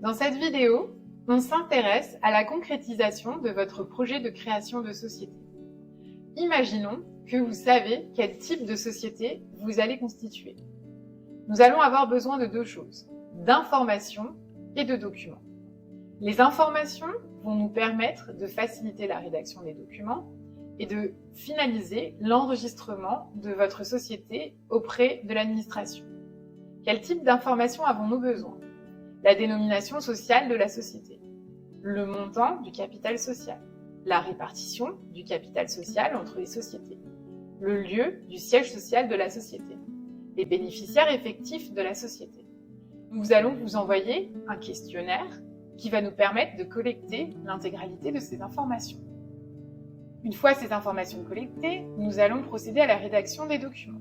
Dans cette vidéo, on s'intéresse à la concrétisation de votre projet de création de société. Imaginons que vous savez quel type de société vous allez constituer. Nous allons avoir besoin de deux choses, d'informations et de documents. Les informations vont nous permettre de faciliter la rédaction des documents et de finaliser l'enregistrement de votre société auprès de l'administration. Quel type d'informations avons-nous besoin? La dénomination sociale de la société, le montant du capital social, la répartition du capital social entre les sociétés, le lieu du siège social de la société, les bénéficiaires effectifs de la société. Nous allons vous envoyer un questionnaire qui va nous permettre de collecter l'intégralité de ces informations. Une fois ces informations collectées, nous allons procéder à la rédaction des documents.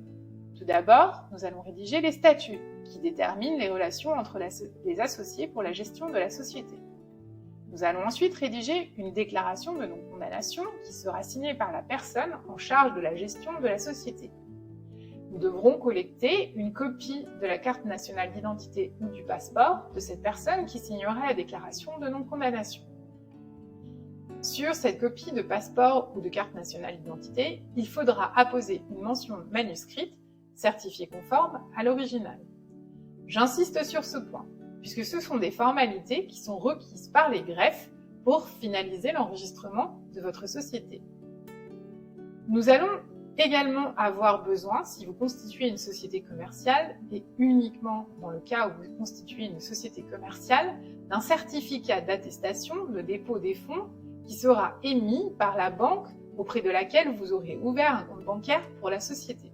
Tout d'abord, nous allons rédiger les statuts qui déterminent les relations entre les associés pour la gestion de la société. Nous allons ensuite rédiger une déclaration de non-condamnation qui sera signée par la personne en charge de la gestion de la société. Nous devrons collecter une copie de la carte nationale d'identité ou du passeport de cette personne qui signera la déclaration de non-condamnation. Sur cette copie de passeport ou de carte nationale d'identité, il faudra apposer une mention manuscrite certifiée conforme à l'original. J'insiste sur ce point, puisque ce sont des formalités qui sont requises par les greffes pour finaliser l'enregistrement de votre société. Nous allons également avoir besoin, si vous constituez une société commerciale, et uniquement dans le cas où vous constituez une société commerciale, d'un certificat d'attestation de dépôt des fonds qui sera émis par la banque auprès de laquelle vous aurez ouvert un compte bancaire pour la société.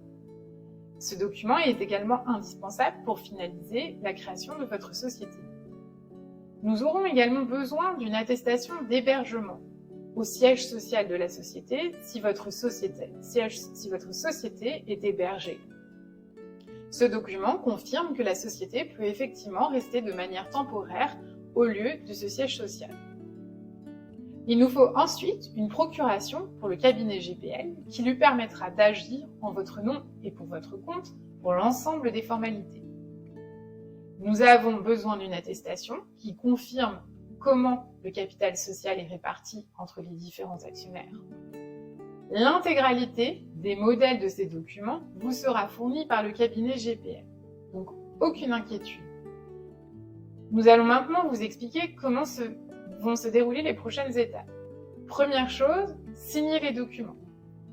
Ce document est également indispensable pour finaliser la création de votre société. Nous aurons également besoin d'une attestation d'hébergement au siège social de la société si votre société est hébergée. Ce document confirme que la société peut effectivement rester de manière temporaire au lieu de ce siège social. Il nous faut ensuite une procuration pour le cabinet GPL qui lui permettra d'agir en votre nom et pour votre compte pour l'ensemble des formalités. Nous avons besoin d'une attestation qui confirme comment le capital social est réparti entre les différents actionnaires. L'intégralité des modèles de ces documents vous sera fournie par le cabinet GPL, donc aucune inquiétude. Nous allons maintenant vous expliquer comment vont se dérouler les prochaines étapes. Première chose, signer les documents.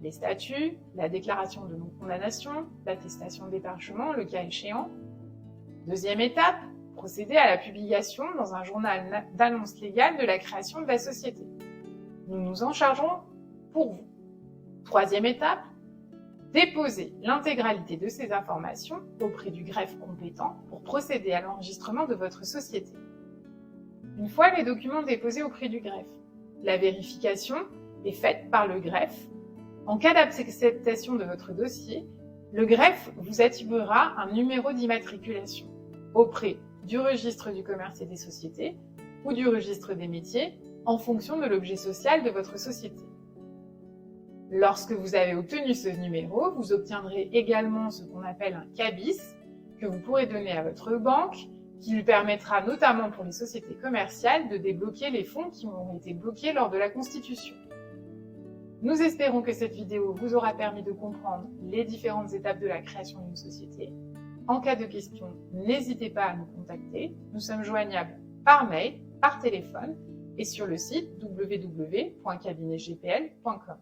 Les statuts, la déclaration de non-condamnation, l'attestation d'hébergement, le cas échéant. Deuxième étape, procéder à la publication dans un journal d'annonce légale de la création de la société. Nous nous en chargeons pour vous. Troisième étape, déposer l'intégralité de ces informations auprès du greffe compétent pour procéder à l'enregistrement de votre société. Une fois les documents déposés auprès du greffe, la vérification est faite par le greffe. En cas d'acceptation de votre dossier, le greffe vous attribuera un numéro d'immatriculation auprès du registre du commerce et des sociétés ou du registre des métiers en fonction de l'objet social de votre société. Lorsque vous avez obtenu ce numéro, vous obtiendrez également ce qu'on appelle un CABIS que vous pourrez donner à votre banque qui lui permettra notamment pour les sociétés commerciales de débloquer les fonds qui ont été bloqués lors de la constitution. Nous espérons que cette vidéo vous aura permis de comprendre les différentes étapes de la création d'une société. En cas de questions, n'hésitez pas à nous contacter. Nous sommes joignables par mail, par téléphone et sur le site www.cabinetgpl.com.